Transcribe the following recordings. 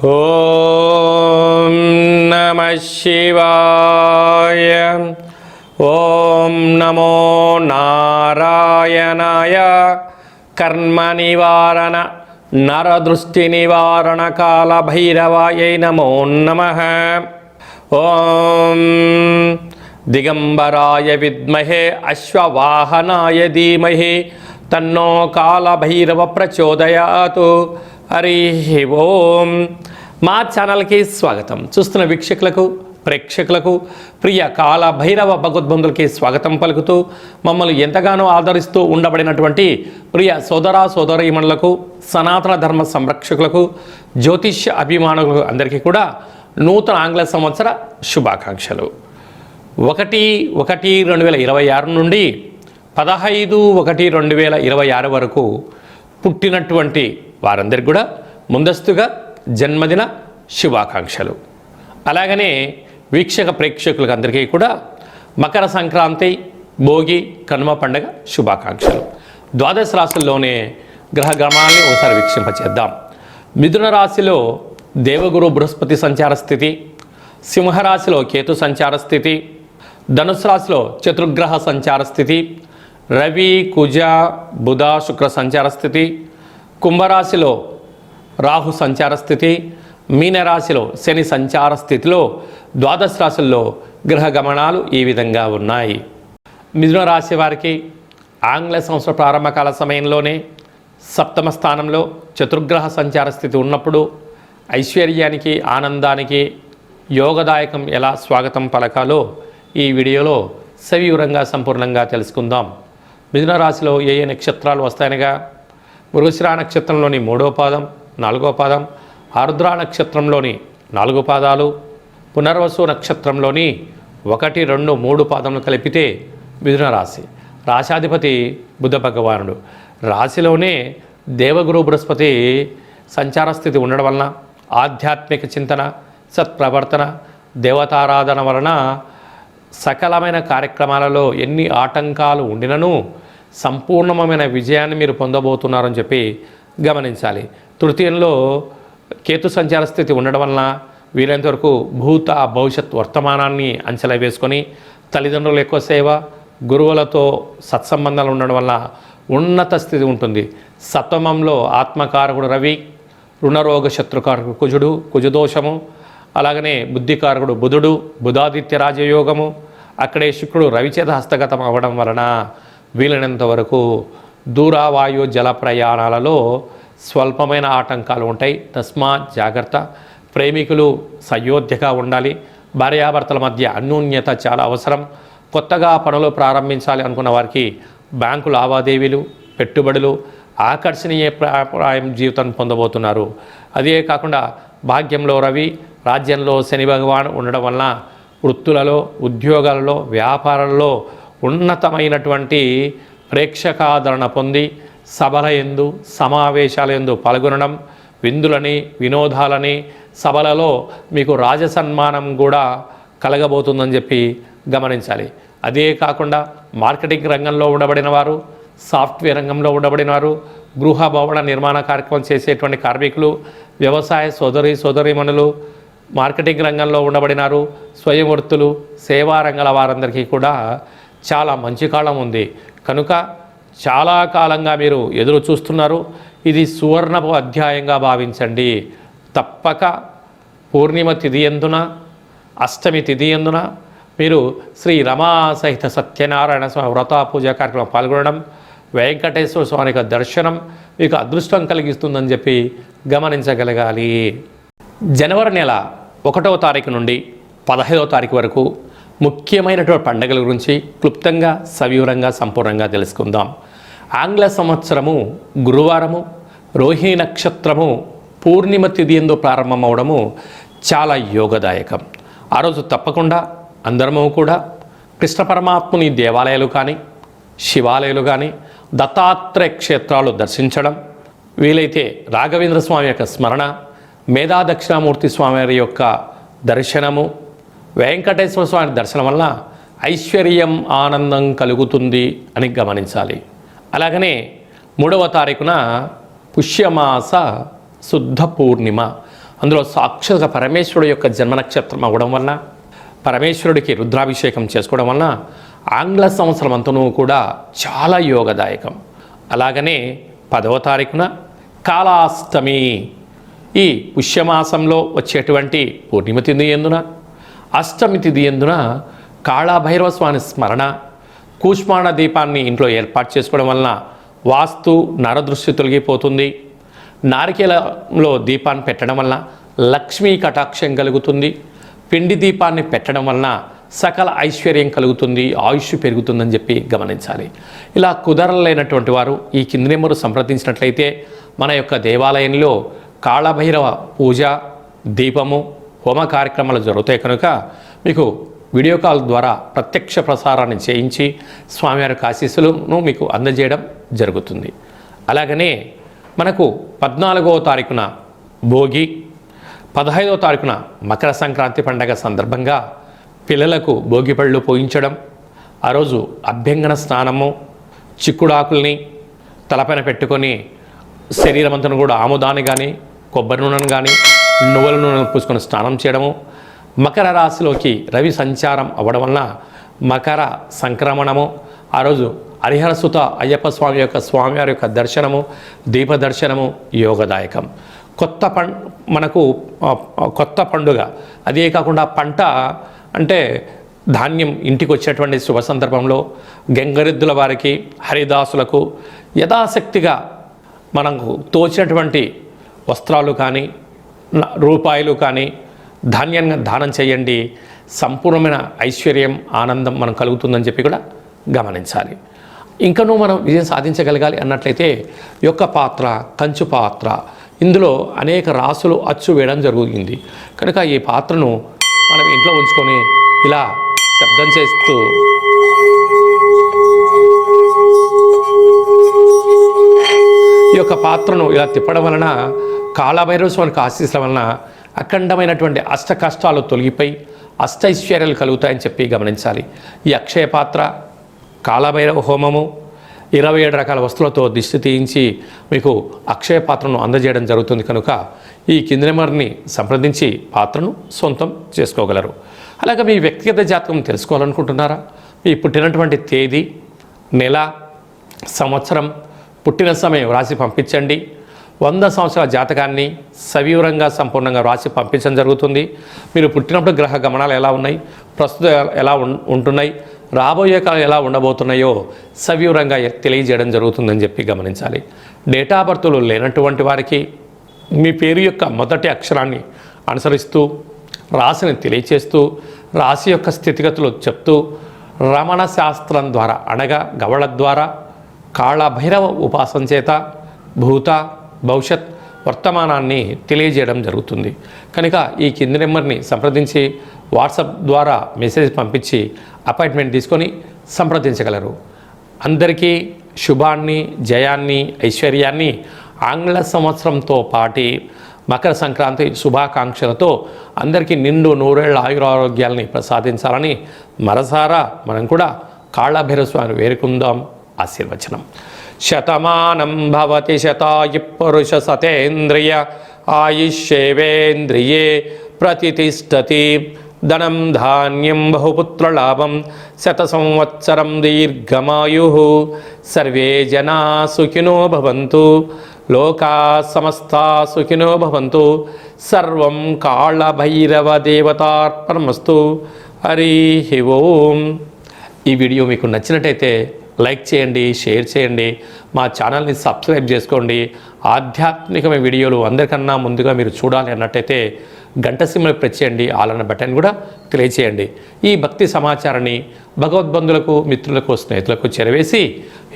ఓం నమః శివాయ. ఓం నమో నారాయణాయ. కర్మ నివారణ నరదృష్టి నివారణ కాల భైరవాయై నమో నమః. ఓం దిగంబరాయ విద్మహే అశ్వవాహనాయ ధీమహి తన్నో కాల భైరవ ప్రచోదయాతు. హరి ఓం. మా ఛానల్కి స్వాగతం. చూస్తున్న వీక్షకులకు ప్రేక్షకులకు ప్రియ కాల భైరవ భగవద్బంధులకి స్వాగతం పలుకుతూ మమ్మల్ని ఎంతగానో ఆదరిస్తూ ఉండబడినటువంటి ప్రియ సోదర సోదరీమణులకు, సనాతన ధర్మ సంరక్షకులకు, జ్యోతిష్య అభిమానులకు అందరికీ కూడా నూతన ఆంగ్ల సంవత్సర శుభాకాంక్షలు. 1/1/2026 నుండి 15/1/2026 వరకు పుట్టినటువంటి వారందరికీ కూడా ముందస్తుగా జన్మదిన శుభాకాంక్షలు. అలాగనే వీక్షక ప్రేక్షకులకు అందరికీ కూడా మకర సంక్రాంతి, భోగి, కనుమ పండుగ శుభాకాంక్షలు. ద్వాదశ రాశుల్లోనే గ్రహ గమనాల్ని ఒకసారి వీక్షింపచేద్దాం. మిథున రాశిలో దేవగురు బృహస్పతి సంచార స్థితి, సింహరాశిలో కేతు సంచార స్థితి, ధనుసు రాశిలో చతుర్గ్రహ సంచార స్థితి, రవి, కుజ, బుధ, శుక్ర సంచార స్థితి, కుంభరాశిలో రాహు సంచార స్థితి, మీనరాశిలో శని సంచార స్థితిలో ద్వాదశ రాశుల్లో గ్రహ గమనాలు ఈ విధంగా ఉన్నాయి. మిథున రాశి వారికి ఆంగ్ల సంవత్సర ప్రారంభకాల సమయంలోనే సప్తమ స్థానంలో చతుర్గ్రహ సంచార స్థితి ఉన్నప్పుడు ఐశ్వర్యానికి, ఆనందానికి యోగదాయకం ఎలా స్వాగతం పలకాలో ఈ వీడియోలో సవివరంగా సంపూర్ణంగా తెలుసుకుందాం. మిథున రాశిలో ఏ ఏ నక్షత్రాలు వస్తాయనగా మృగశిర నక్షత్రంలోని 3వ పాదం, 4వ పాదం, ఆరుద్ర నక్షత్రంలోని 4 పాదాలు, పునర్వసు నక్షత్రంలోని 1, 2, 3 పాదములు కలిపితే మిథున రాశి. రాశాధిపతి బుధ భగవానుడు. రాశిలోనే దేవగురు బృహస్పతి సంచార స్థితి ఉండడం వలన ఆధ్యాత్మిక చింతన, సత్ప్రవర్తన, దేవతారాధన వలన సకలమైన కార్యక్రమాలలో ఎన్ని ఆటంకాలు ఉండినను సంపూర్ణమైన విజయాన్ని మీరు పొందబోతున్నారని చెప్పి గమనించాలి. తృతీయంలో కేతు సంచార స్థితి ఉండడం వలన వీలైనంతవరకు భూత భవిష్యత్ వర్తమానాన్ని అంచనా వేసుకొని తల్లిదండ్రుల ఎక్కువ సేవ, గురువులతో సత్సంబంధాలు ఉండడం వల్ల ఉన్నత స్థితి ఉంటుంది. సప్తమంలో ఆత్మకారకుడు రవి, రుణరోగ శత్రుకారకుడు కుజుడు, కుజదోషము, అలాగనే బుద్ధికారకుడు బుధుడు, బుధాదిత్య రాజయోగము, అక్కడే శుక్రుడు రవిచేత హస్తగతం అవ్వడం వలన వీలైనంత వరకు దూరవాయు జల ప్రయాణాలలో స్వల్పమైన ఆటంకాలు ఉంటాయి. తస్మాత్ జాగ్రత్త. ప్రేమికులు సయోధ్యగా ఉండాలి. భార్యాభర్తల మధ్య అన్యోన్యత చాలా అవసరం. కొత్తగా పనులు ప్రారంభించాలి అనుకున్న వారికి బ్యాంకు లావాదేవీలు, పెట్టుబడులు, ఆకర్షణీయ ప్రాయం జీవితం పొందబోతున్నారు. అదే కాకుండా భాగ్యంలో రవి, రాజ్యంలో శని భగవాన్ ఉండడం వలన వృత్తులలో, ఉద్యోగాలలో, వ్యాపారాలలో ఉన్నతమైనటువంటి ప్రేక్షకాదరణ పొంది సభల యందు, సమావేశాల యందు పాల్గొనడం, విందులని, వినోదాలని, సభలలో మీకు రాజసన్మానం కూడా కలగబోతుందని చెప్పి గమనించాలి. అదే కాకుండా మార్కెటింగ్ రంగంలో ఉండబడిన వారు, సాఫ్ట్వేర్ రంగంలో ఉండబడిన వారు, గృహ భవన నిర్మాణ కార్యక్రమం చేసేటువంటి కార్మికులు, వ్యవసాయ సోదరీమణులు, మార్కెటింగ్ రంగంలో ఉండబడినారు, స్వయం వృత్తులు, సేవా రంగాల వారందరికీ కూడా చాలా మంచి కాలం ఉంది. కనుక చాలా కాలంగా మీరు ఎదురు చూస్తున్నారు. ఇది సువర్ణపు అధ్యాయంగా భావించండి. తప్పక పూర్ణిమ తిథి యందున, అష్టమి తిథి యందున మీరు శ్రీ రమా సహిత సత్యనారాయణ స్వామి వ్రత పూజ కార్యక్రమం పాల్గొనడం, వెంకటేశ్వర స్వామి యొక్క దర్శనం మీకు అదృష్టం కలిగిస్తుందని చెప్పి గమనించగలగాలి. జనవరి నెల 1వ తారీఖు నుండి 15వ తారీఖు వరకు ముఖ్యమైనటువంటి పండుగల గురించి క్లుప్తంగా, సవివరంగా, సంపూర్ణంగా తెలుసుకుందాం. ఆంగ్ల సంవత్సరము గురువారము, రోహిణి నక్షత్రము పూర్ణిమ తిథి యందు ప్రారంభమవడము చాలా యోగదాయకం. ఆ రోజు తప్పకుండా అందరము కూడా కృష్ణ పరమాత్ముని దేవాలయాలు కానీ, శివాలయాలు కానీ, దత్తాత్రేయ క్షేత్రాలు దర్శించడం, వీలైతే రాఘవేంద్ర స్వామి యొక్క స్మరణ, మేధా దక్షిణామూర్తి స్వామి వారి యొక్క దర్శనము, వెంకటేశ్వర స్వామి దర్శనం వల్ల ఐశ్వర్యం, ఆనందం కలుగుతుంది అని గమనించాలి. అలాగనే 3వ తారీఖున పుష్యమాస శుద్ధ పూర్ణిమ, అందులో సాక్షాత్గా పరమేశ్వరుడు యొక్క జన్మ నక్షత్రం అవ్వడం వలన, పరమేశ్వరుడికి రుద్రాభిషేకం చేసుకోవడం వలన ఆంగ్ల సంవత్సరం అంతనూ కూడా చాలా యోగదాయకం. అలాగనే 10వ తారీఖున కాళాష్టమి, ఈ పుష్యమాసంలో వచ్చేటువంటి పూర్ణిమ తిథి ఎందున, అష్టమి తిథి ఎందున కాళభైరవ స్వామి స్మరణ, కూష్మాండ దీపాన్ని ఇంట్లో ఏర్పాటు చేసుకోవడం వలన వాస్తు నరదృష్టి తొలగిపోతుంది. నారికేలంలో దీపాన్ని పెట్టడం వలన లక్ష్మీ కటాక్షం కలుగుతుంది. పిండి దీపాన్ని పెట్టడం వలన సకల ఐశ్వర్యం కలుగుతుంది, ఆయుష్ పెరుగుతుందని చెప్పి గమనించాలి. ఇలా కుదరలేనటువంటి వారు ఈ కింది నెంబరు సంప్రదించినట్లయితే మన యొక్క దేవాలయంలో కాళభైరవ పూజ, దీపము, హోమ కార్యక్రమాలు జరుగుతాయి కనుక మీకు వీడియో కాల్ ద్వారా ప్రత్యక్ష ప్రసారాన్ని చేయించి స్వామివారి ఆశీస్సులను మీకు అందజేయడం జరుగుతుంది. అలాగనే మనకు 14వ తారీఖున భోగి, 15వ తారీఖున మకర సంక్రాంతి పండగ సందర్భంగా పిల్లలకు భోగిపళ్ళు పోయించడం, ఆ రోజు అభ్యంగన స్నానము, చిక్కుడాకుల్ని తలపైన పెట్టుకొని శరీరమంతను కూడా ఆముదాన్ని కానీ కొబ్బరి నూనెను కానీ నువ్వుల నూనెను పూసుకొని స్నానం చేయడము, మకర రాశిలోకి రవి సంచారం అవ్వడం వలన మకర సంక్రమణము, ఆ రోజు హరిహరసుత అయ్యప్ప స్వామివారి యొక్క దర్శనము, దీప దర్శనము యోగదాయకం. మనకు కొత్త పండుగ, అదే కాకుండా పంట అంటే ధాన్యం ఇంటికి వచ్చేటువంటి శుభ సందర్భంలో గంగరెద్దుల వారికి, హరిదాసులకు యథాశక్తిగా మనకు తోచినటువంటి వస్త్రాలు కానీ రూపాయలు కానీ ధాన్యంగా దానం చేయండి. సంపూర్ణమైన ఐశ్వర్యం, ఆనందం మనం కలుగుతుందని చెప్పి కూడా గమనించాలి. ఇంకనూ మనం విజయం సాధించగలగాలి అన్నట్లయితే యొక్క పాత్ర, కంచు పాత్ర, ఇందులో అనేక రాసులు అచ్చు వేయడం జరుగుతుంది కనుక ఈ పాత్రను మనం ఇంట్లో ఉంచుకొని ఇలా శబ్దం చేస్తూ ఈ యొక్క పాత్రను ఇలా తిప్పడం వలన కాళభైరవ స్వామికి ఆశీస్సుల వలన అఖండమైనటువంటి అష్ట కష్టాలు తొలగిపోయి అష్టైశ్వర్యాలు కలుగుతాయని చెప్పి గమనించాలి. ఈ అక్షయ పాత్ర, కాళభైరవ హోమము, 27 రకాల వస్తువులతో దిష్టి తీయించి మీకు అక్షయ పాత్రను అందజేయడం జరుగుతుంది కనుక ఈ కింది నెంబర్ని సంప్రదించి పాత్రను సొంతం చేసుకోగలరు. అలాగే మీ వ్యక్తిగత జాతకం తెలుసుకోవాలనుకుంటున్నారా? మీ పుట్టినటువంటి తేదీ, నెల, సంవత్సరం, పుట్టిన సమయం రాసి పంపించండి. 100 సంవత్సరాల జాతకాన్ని సవివరంగా సంపూర్ణంగా రాసి పంపించడం జరుగుతుంది. మీరు పుట్టినప్పుడు గ్రహ గమనాలు ఎలా ఉన్నాయి, ప్రస్తుతం ఎలా ఉంటున్నాయి, రాబోయే కాలం ఎలా ఉండబోతున్నాయో సవివరంగా తెలియజేయడం జరుగుతుందని చెప్పి గమనించాలి. డేటా బర్త్లు లేనటువంటి వారికి మీ పేరు యొక్క మొదటి అక్షరాన్ని అనుసరిస్తూ రాశిని తెలియచేస్తూ రాశి యొక్క స్థితిగతులు చెప్తూ రమణ శాస్త్రం ద్వారా అనగా గవళ ద్వారా కాళభైరవ ఉపాసన చేత భూత, భవిష్యత్, వర్తమానాన్ని తెలియజేయడం జరుగుతుంది కనుక ఈ కింది నెంబర్ని సంప్రదించి వాట్సాప్ ద్వారా మెసేజ్ పంపించి అపాయింట్మెంట్ తీసుకొని సంప్రదించగలరు. అందరికీ శుభాన్ని, జయాన్ని, ఐశ్వర్యాన్ని ఆంగ్ల సంవత్సరంతో పాటి మకర సంక్రాంతి శుభాకాంక్షలతో అందరికీ నిండు నూరేళ్ల ఆయురారోగ్యాలని ప్రసాదించాలని మనసారా మనం కూడా కాళభైరవ స్వామిని వేరుకుందాం. ఆశీర్వచనం. శతమానం భవతి శతాయు పురుష సతేంద్రియ ఆయుష్యేవేంద్రియే ప్రతిష్టతి. ధనం ధాన్యం బహుపుత్రలాభం శత సంవత్సరం దీర్ఘమాయు. సర్వే జనా సుఖినో భవంతు. లోకా సమస్తా సుఖినో భవంతు. సర్వం కాళభైరవ దేవతార్పణమస్తు. హరి ఓం. ఈ వీడియో మీకు నచ్చినట్టయితే లైక్ చేయండి, షేర్ చేయండి, మా ఛానల్ని సబ్స్క్రైబ్ చేసుకోండి. ఆధ్యాత్మికమైన వీడియోలు అందరికన్నా ముందుగా మీరు చూడాలి అన్నట్టయితే గంట సింబల్ ప్రెస్ చేయండి, ఆల్ అన్న బటన్ కూడా తెలియచేయండి. ఈ భక్తి సమాచారాన్ని భగవద్బంధులకు, మిత్రులకు, స్నేహితులకు చేరవేసి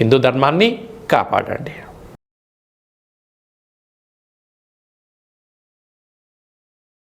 హిందూ ధర్మాన్ని కాపాడండి.